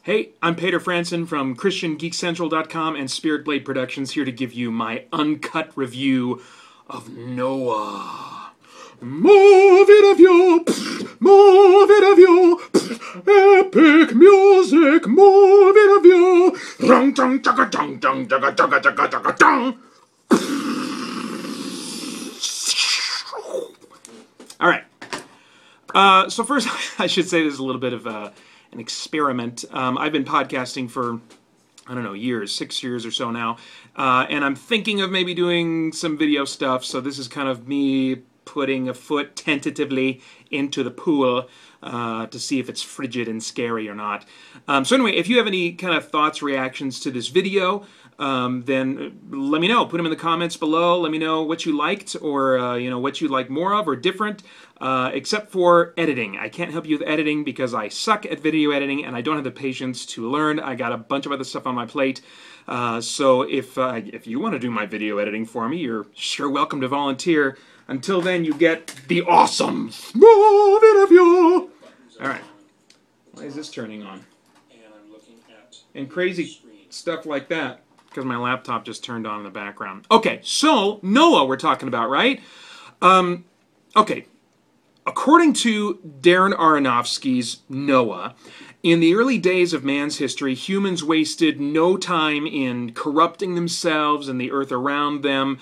Hey, I'm Peter Franson from ChristianGeekCentral.com and Spirit Blade Productions, here to give you my uncut review of Noah. More video, more video, epic music, more video. All right. So first, I should say this is a little bit of an experiment. I've been podcasting for, I don't know, years, 6 years or so now, and I'm thinking of maybe doing some video stuff, so this is kind of me putting a foot tentatively into the pool to see if it's frigid and scary or not. So anyway, if you have any kind of thoughts, reactions to this video, then let me know. Put them in the comments below. Let me know what you liked, or you know, what you'd like more of or different, except for editing. I can't help you with editing because I suck at video editing and I don't have the patience to learn. I got a bunch of other stuff on my plate. So if you want to do my video editing for me, you're sure welcome to volunteer. Until then, you get the awesome small video. All right. Why is this turning on? And crazy stuff like that, because my laptop just turned on in the background. Okay, so Noah we're talking about, right? Okay, according to Darren Aronofsky's Noah, in the early days of man's history, humans wasted no time in corrupting themselves and the earth around them.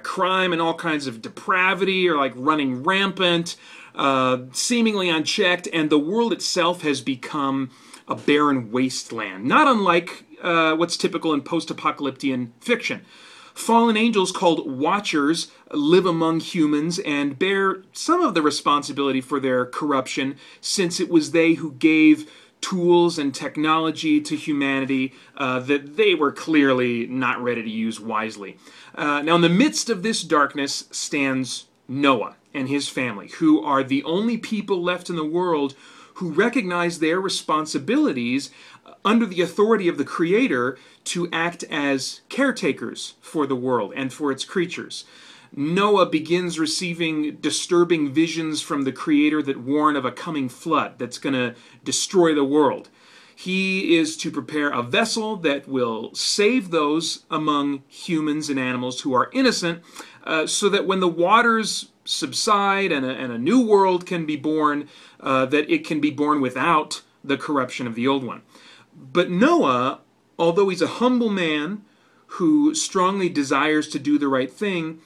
Crime and all kinds of depravity are like running rampant, seemingly unchecked, and the world itself has become a barren wasteland, not unlike what's typical in post-apocalyptic fiction. Fallen angels called Watchers live among humans and bear some of the responsibility for their corruption, since it was they who gave tools and technology to humanity that they were clearly not ready to use wisely. Now, in the midst of this darkness stands Noah and his family, who are the only people left in the world who recognize their responsibilities under the authority of the Creator to act as caretakers for the world and for its creatures. Noah begins receiving disturbing visions from the Creator that warn of a coming flood that's going to destroy the world. He is to prepare a vessel that will save those among humans and animals who are innocent, so that when the waters subside and a new world can be born, that it can be born without the corruption of the old one. But Noah, although he's a humble man who strongly desires to do the right thing,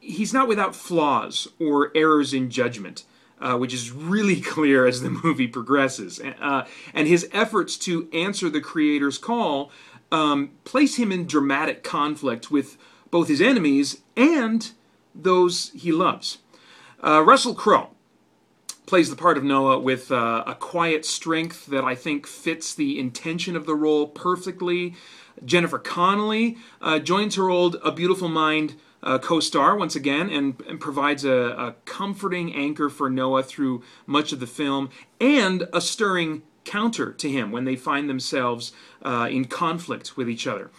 he's not without flaws or errors in judgment, which is really clear as the movie progresses. And his efforts to answer the Creator's call place him in dramatic conflict with both his enemies and those he loves. Russell Crowe plays the part of Noah with a quiet strength that I think fits the intention of the role perfectly. Jennifer Connelly joins her old A Beautiful Mind co-star once again and provides a comforting anchor for Noah through much of the film, and a stirring counter to him when they find themselves in conflict with each other.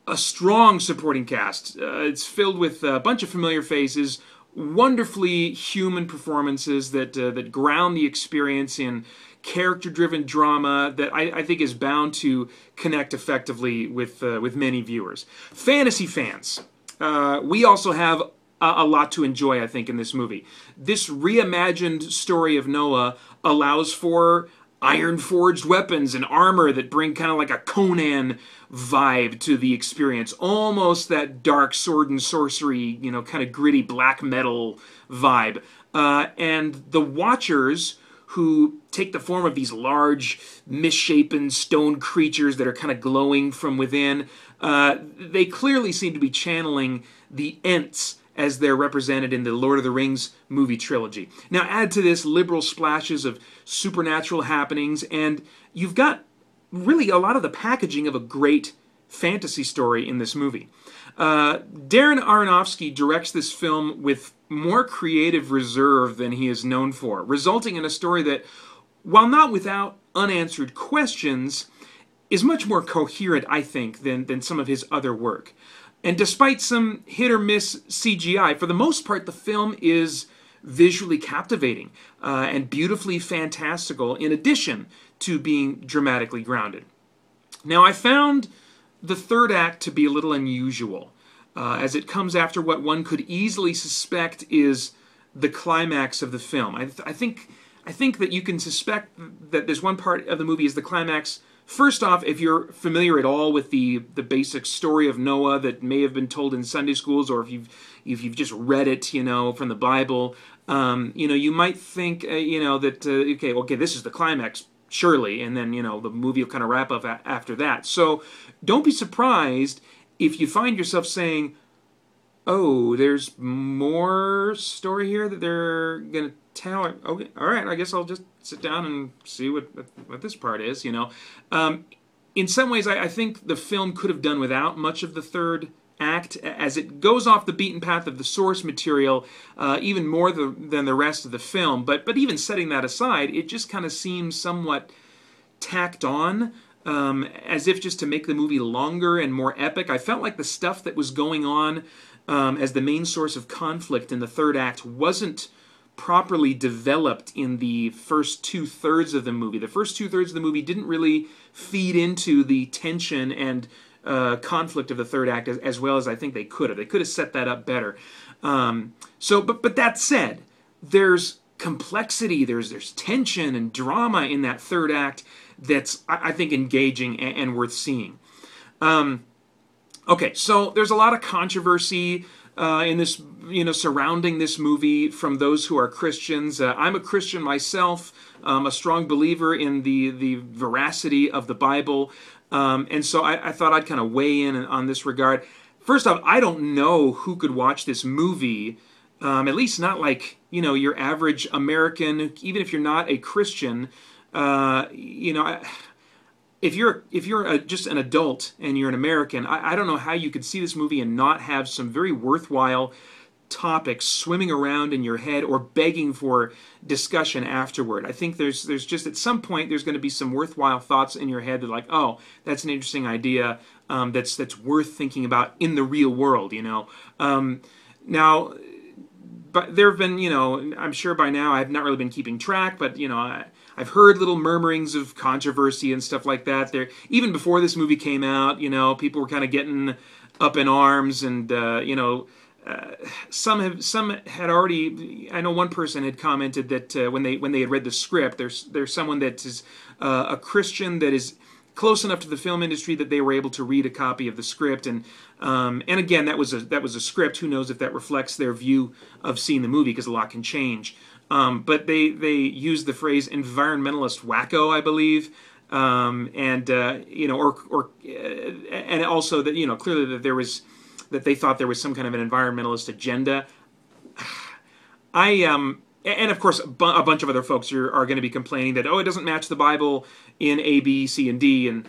A strong supporting cast. It's filled with a bunch of familiar faces, wonderfully human performances that ground the experience in character-driven drama that I think is bound to connect effectively with many viewers. Fantasy fans, we also have a lot to enjoy, I think, in this movie. This reimagined story of Noah allows for iron-forged weapons and armor that bring kind of like a Conan vibe to the experience. Almost that dark sword and sorcery, you know, kind of gritty black metal vibe. And the Watchers, who take the form of these large, misshapen stone creatures that are kind of glowing from within, they clearly seem to be channeling the Ents as they're represented in the Lord of the Rings movie trilogy. Now add to this liberal splashes of supernatural happenings, and you've got really a lot of the packaging of a great fantasy story in this movie. Darren Aronofsky directs this film with more creative reserve than he is known for, resulting in a story that, while not without unanswered questions, is much more coherent, I think, than some of his other work. And despite some hit-or-miss CGI, for the most part, the film is visually captivating and beautifully fantastical, in addition to being dramatically grounded. Now, I found the third act to be a little unusual, as it comes after what one could easily suspect is the climax of the film. I think that you can suspect that this one part of the movie is the climax. First off, if you're familiar at all with the basic story of Noah that may have been told in Sunday schools, or if you've just read it, from the Bible, you might think, that okay, this is the climax, surely, and then the movie will kind of wrap up after that. So don't be surprised if you find yourself saying, "Oh, there's more story here that they're gonna tell." Okay, all right, I guess I'll just sit down and see what this part is. In some ways, I think the film could have done without much of the third act, as it goes off the beaten path of the source material even more than the rest of the film. But even setting that aside, it just kind of seems somewhat tacked on, as if just to make the movie longer and more epic. I felt like the stuff that was going on as the main source of conflict in the third act wasn't properly developed in the first two-thirds of the movie. The first two-thirds of the movie didn't really feed into the tension and conflict of the third act as well as I think they could have. They could have set that up better. But that said, there's complexity, there's tension and drama in that third act that's, I think, engaging and worth seeing. Okay, so there's a lot of controversy in this, surrounding this movie from those who are Christians. I'm a Christian myself. A strong believer in the veracity of the Bible. And so I thought I'd kind of weigh in on this regard. First off, I don't know who could watch this movie, at least not like, your average American, even if you're not a Christian. If you're just an adult and you're an American, I don't know how you could see this movie and not have some very worthwhile topics swimming around in your head or begging for discussion afterward. I think there's just at some point there's going to be some worthwhile thoughts in your head that like, oh, that's an interesting idea that's worth thinking about in the real world. Now, but there have been, I'm sure by now I've not really been keeping track, but I've heard little murmurings of controversy and stuff like that. There, even before this movie came out, people were kind of getting up in arms, and some had already. I know one person had commented that when they had read the script, there's someone that is a Christian that is close enough to the film industry that they were able to read a copy of the script, and again, that was a script. Who knows if that reflects their view of seeing the movie, because a lot can change. But they used the phrase "environmentalist wacko," I believe, and also that clearly that they thought there was some kind of an environmentalist agenda. And of course, a bunch of other folks are going to be complaining that, it doesn't match the Bible in A, B, C, and D. And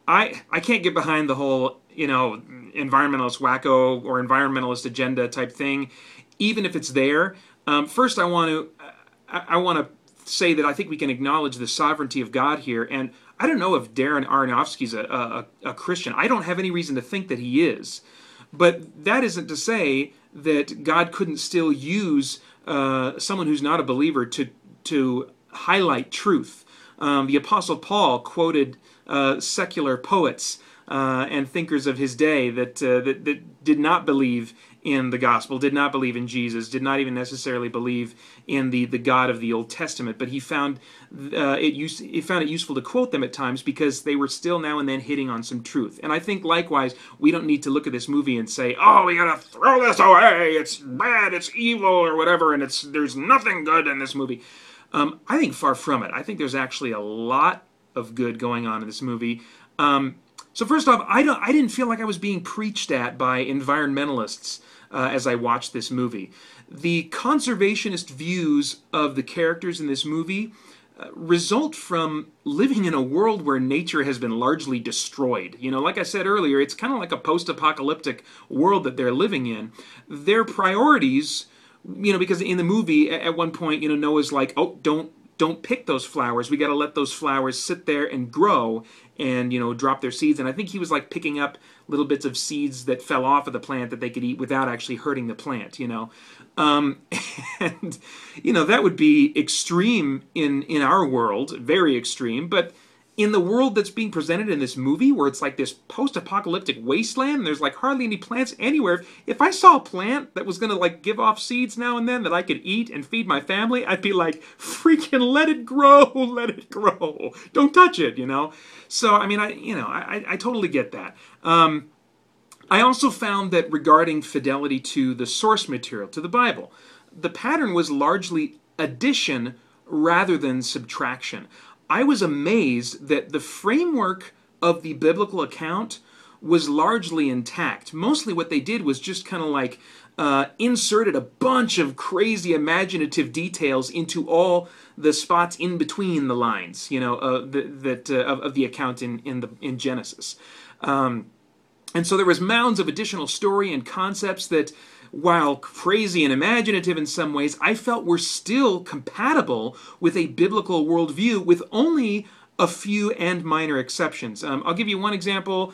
I can't get behind the whole, environmentalist wacko or environmentalist agenda type thing, even if it's there. First, I want to say that I think we can acknowledge the sovereignty of God here. And I don't know if Darren Aronofsky's a Christian. I don't have any reason to think that he is. But that isn't to say that God couldn't still use someone who's not a believer to highlight truth. The Apostle Paul quoted secular poets and thinkers of his day that did not believe in the gospel, did not believe in Jesus, did not even necessarily believe in the God of the Old Testament, but he found it useful to quote them at times because they were still now and then hitting on some truth. And I think likewise, we don't need to look at this movie and say, "Oh, we gotta throw this away, it's bad, it's evil," or whatever, and there's nothing good in this movie. I think far from it. I think there's actually a lot of good going on in this movie. So first off, I didn't feel like I was being preached at by environmentalists as I watched this movie. The conservationist views of the characters in this movie result from living in a world where nature has been largely destroyed. Like I said earlier, it's kind of like a post-apocalyptic world that they're living in. Their priorities, because in the movie at one point, Noah's like, "Oh, don't don't pick those flowers. We got to let those flowers sit there and grow and, drop their seeds. And I think he was like picking up little bits of seeds that fell off of the plant that they could eat without actually hurting the plant, and, that would be extreme in our world, very extreme, but in the world that's being presented in this movie, where it's like this post-apocalyptic wasteland, there's like hardly any plants anywhere. If I saw a plant that was going to like give off seeds now and then that I could eat and feed my family, I'd be like, freaking let it grow, let it grow. Don't touch it, So, I mean, I totally get that. I also found that regarding fidelity to the source material, to the Bible, the pattern was largely addition rather than subtraction. I was amazed that the framework of the biblical account was largely intact. Mostly what they did was just kind of like inserted a bunch of crazy imaginative details into all the spots in between the lines, of the account in Genesis. And so there was mounds of additional story and concepts that, while crazy and imaginative in some ways, I felt were still compatible with a biblical worldview with only a few and minor exceptions. I'll give you one example,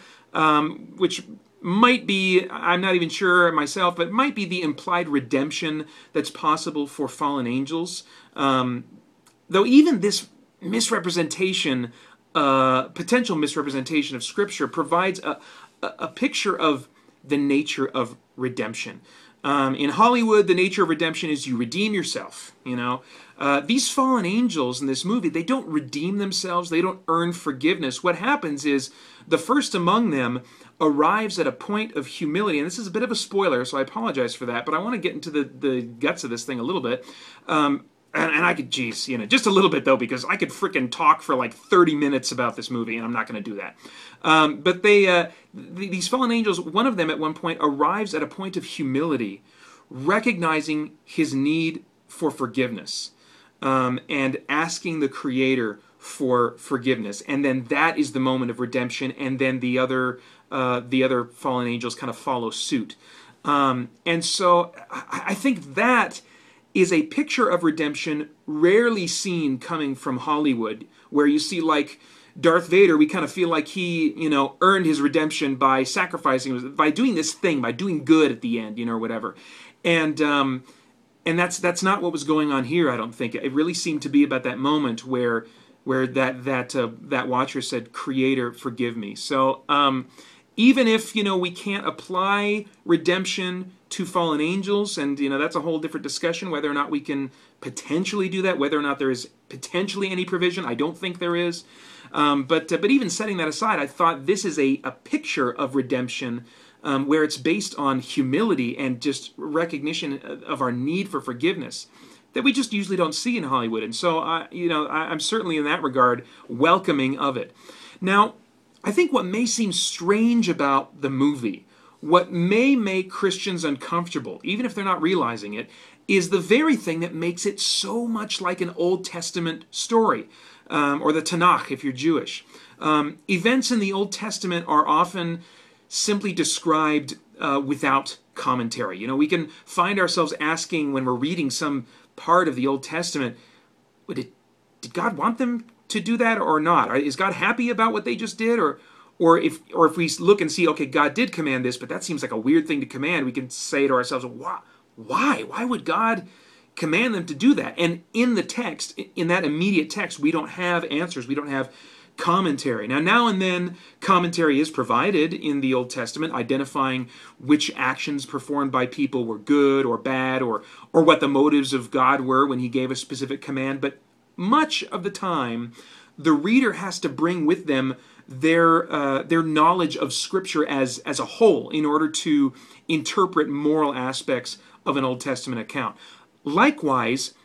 which might be, I'm not even sure myself, but might be the implied redemption that's possible for fallen angels. Though even this misrepresentation, potential misrepresentation of Scripture provides a picture of the nature of redemption. In Hollywood, the nature of redemption is you redeem yourself. These fallen angels in this movie, they don't redeem themselves. They don't earn forgiveness. What happens is the first among them arrives at a point of humility. And this is a bit of a spoiler, so I apologize for that. But I want to get into the guts of this thing a little bit. And I could, just a little bit though, because I could frickin' talk for like 30 minutes about this movie, and I'm not going to do that. But these fallen angels, one of them at one point arrives at a point of humility, recognizing his need for forgiveness, and asking the Creator for forgiveness. And then that is the moment of redemption, and then the other fallen angels kind of follow suit. And so I think that is a picture of redemption rarely seen coming from Hollywood, where you see like Darth Vader, we kind of feel like he, earned his redemption by sacrificing, by doing this thing, by doing good at the end, or whatever. And that's not what was going on here, I don't think. It really seemed to be about that moment where that watcher said, "Creator, forgive me." So even if, we can't apply redemption to fallen angels, and that's a whole different discussion, whether or not we can potentially do that, whether or not there is potentially any provision. I don't think there is. But even setting that aside, I thought this is a picture of redemption where it's based on humility and just recognition of our need for forgiveness that we just usually don't see in Hollywood. And so, I'm certainly in that regard welcoming of it. Now, I think what may seem strange about the movie, what may make Christians uncomfortable, even if they're not realizing it, is the very thing that makes it so much like an Old Testament story, or the Tanakh if you're Jewish. Events in the Old Testament are often simply described without commentary. We can find ourselves asking when we're reading some part of the Old Testament, did God want them to do that or not? Is God happy about what they just did? Or if we look and see, okay, God did command this, but that seems like a weird thing to command, we can say to ourselves, why? Why would God command them to do that? And in the text, in that immediate text, we don't have answers. We don't have commentary. Now and then, commentary is provided in the Old Testament, identifying which actions performed by people were good or bad, or what the motives of God were when he gave a specific command. But much of the time, the reader has to bring with them their knowledge of Scripture as a whole in order to interpret moral aspects of an Old Testament account. Likewise,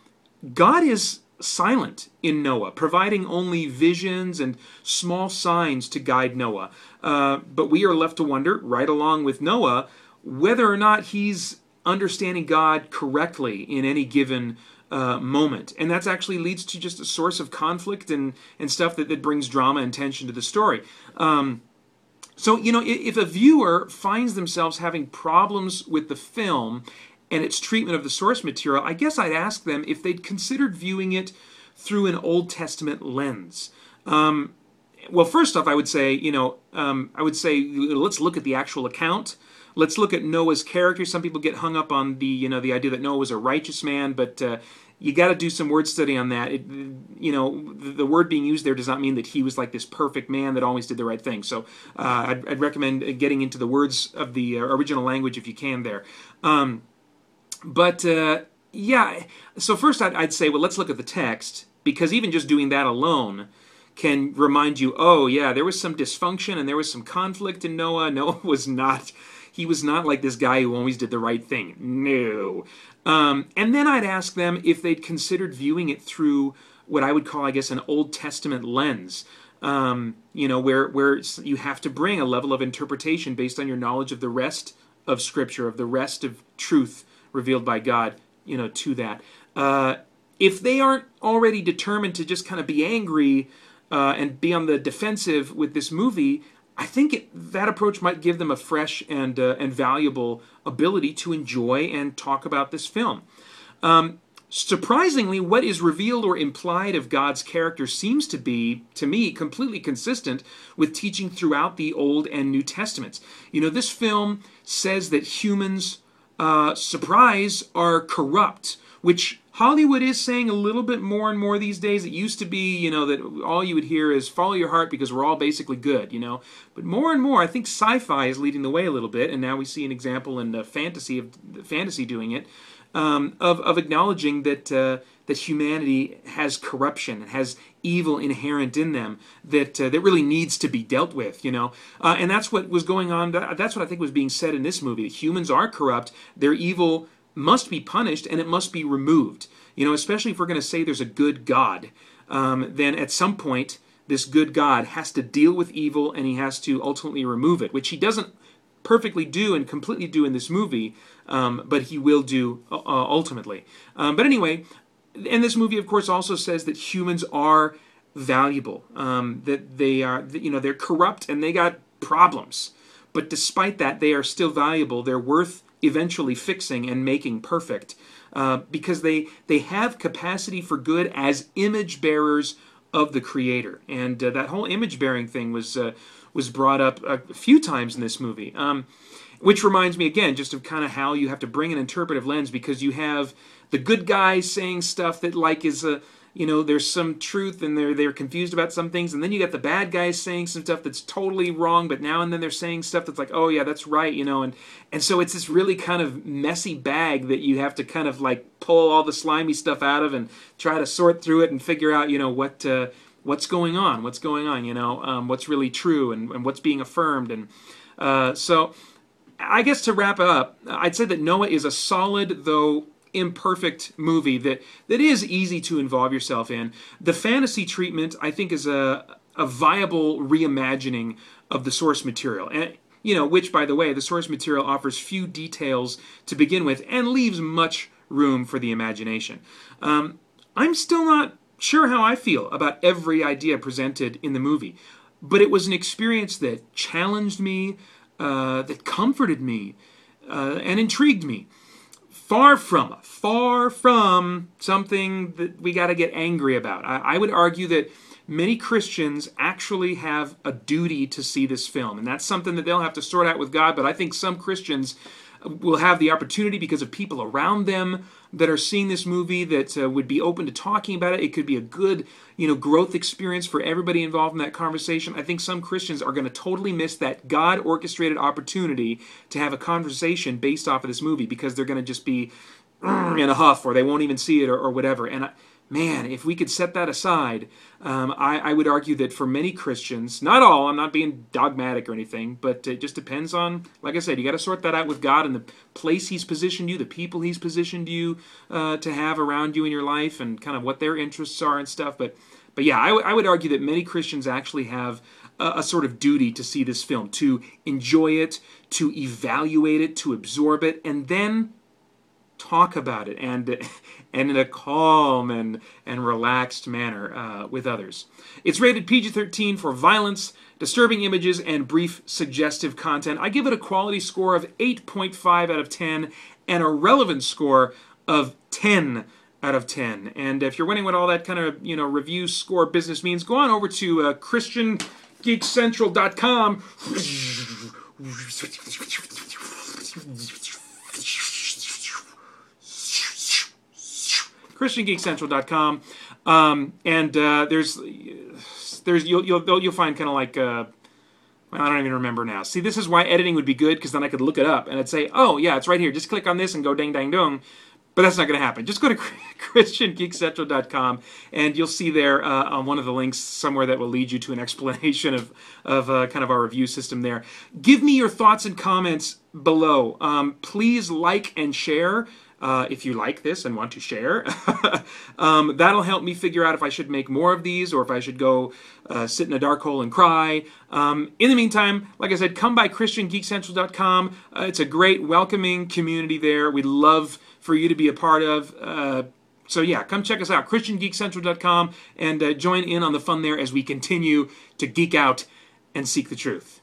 God is silent in Noah, providing only visions and small signs to guide Noah. But we are left to wonder, right along with Noah, whether or not he's understanding God correctly in any given moment. And that actually leads to just a source of conflict and stuff that brings drama and tension to the story. So, if a viewer finds themselves having problems with the film and its treatment of the source material, I guess I'd ask them if they'd considered viewing it through an Old Testament lens. Well, first off, I would say, let's look at the actual account. Let's look at Noah's character. Some people get hung up on the idea that Noah was a righteous man, but you got to do some word study on that. The word being used there does not mean that he was like this perfect man that always did the right thing. So I'd recommend getting into the words of the original language if you can there. So first I'd say, well, let's look at the text, because even just doing that alone can remind you, oh yeah, there was some dysfunction and there was some conflict in Noah. Noah was not like this guy who always did the right thing. No. And then I'd ask them if they'd considered viewing it through what I would call, I guess, an Old Testament lens. Where you have to bring a level of interpretation based on your knowledge of the rest of Scripture, of the rest of truth revealed by God, to that. If they aren't already determined to just kind of be angry and be on the defensive with this movie, I think that approach might give them a fresh and valuable ability to enjoy and talk about this film. Surprisingly, what is revealed or implied of God's character seems to be, to me, completely consistent with teaching throughout the Old and New Testaments. This film says that humans, surprise, are corrupt, which Hollywood is saying a little bit more and more these days. It used to be, that all you would hear is follow your heart because we're all basically good, But more and more, I think sci-fi is leading the way a little bit, and now we see an example in fantasy doing it, of acknowledging that humanity has corruption, has evil inherent in them that really needs to be dealt with, and that's what was going on. That's what I think was being said in this movie. That humans are corrupt, their evil must be punished, and it must be removed. Especially if we're going to say there's a good God, then at some point this good God has to deal with evil, and he has to ultimately remove it, which he doesn't perfectly do and completely do in this movie, but he will do ultimately. But anyway, and this movie, of course, also says that humans are valuable, that they are, they're corrupt and they got problems, but despite that, they are still valuable. They're worth eventually fixing and making perfect, because they have capacity for good as image bearers of the Creator. And that whole image bearing thing was brought up a few times in this movie, which reminds me again just of kind of how you have to bring an interpretive lens, because you have the good guys saying stuff that is there's some truth and they're confused about some things, and then you got the bad guys saying some stuff that's totally wrong, but now and then they're saying stuff that's like, oh yeah, that's right, and so it's this really kind of messy bag that you have to kind of pull all the slimy stuff out of and try to sort through it and figure out what's going on, what's really true and what's being affirmed. And so I guess to wrap up, I'd say that Noah is a solid, though imperfect movie that is easy to involve yourself in. The fantasy treatment, I think, is a viable reimagining of the source material, and which, by the way, the source material offers few details to begin with and leaves much room for the imagination. I'm still not sure how I feel about every idea presented in the movie, but it was an experience that challenged me, that comforted me, and intrigued me. Far from something that we got to get angry about. I would argue that many Christians actually have a duty to see this film, and that's something that they'll have to sort out with God, but I think some Christians will have the opportunity because of people around them that are seeing this movie that would be open to talking about it. It could be a good, growth experience for everybody involved in that conversation. I think some Christians are going to totally miss that God-orchestrated opportunity to have a conversation based off of this movie because they're going to just be in a huff, or they won't even see it, or whatever. And man, if we could set that aside, I would argue that for many Christians, not all, I'm not being dogmatic or anything, but it just depends on, like I said, you got to sort that out with God and the place He's positioned you, the people He's positioned you to have around you in your life, and kind of what their interests are and stuff. But yeah, I would argue that many Christians actually have a sort of duty to see this film, to enjoy it, to evaluate it, to absorb it, and then talk about it, and in a calm and relaxed manner with others. It's rated PG-13 for violence, disturbing images, and brief suggestive content. I give it a quality score of 8.5 out of 10 and a relevance score of 10 out of 10. And if you're wondering what all that kind of, review score business means, go on over to ChristianGeekCentral.com. ChristianGeekCentral.com. And you'll find kind of like I don't even remember now. See, this is why editing would be good, because then I could look it up and I'd say, oh yeah, it's right here. Just click on this and go ding dang dong. But that's not going to happen. Just go to ChristianGeekCentral.com and you'll see there on one of the links somewhere that will lead you to an explanation of kind of our review system there. Give me your thoughts and comments below. Please like and share. If you like this and want to share. That'll help me figure out if I should make more of these or if I should go sit in a dark hole and cry. In the meantime, like I said, come by ChristianGeekCentral.com. It's a great, welcoming community there. We'd love for you to be a part of. So yeah, come check us out, ChristianGeekCentral.com, and join in on the fun there as we continue to geek out and seek the truth.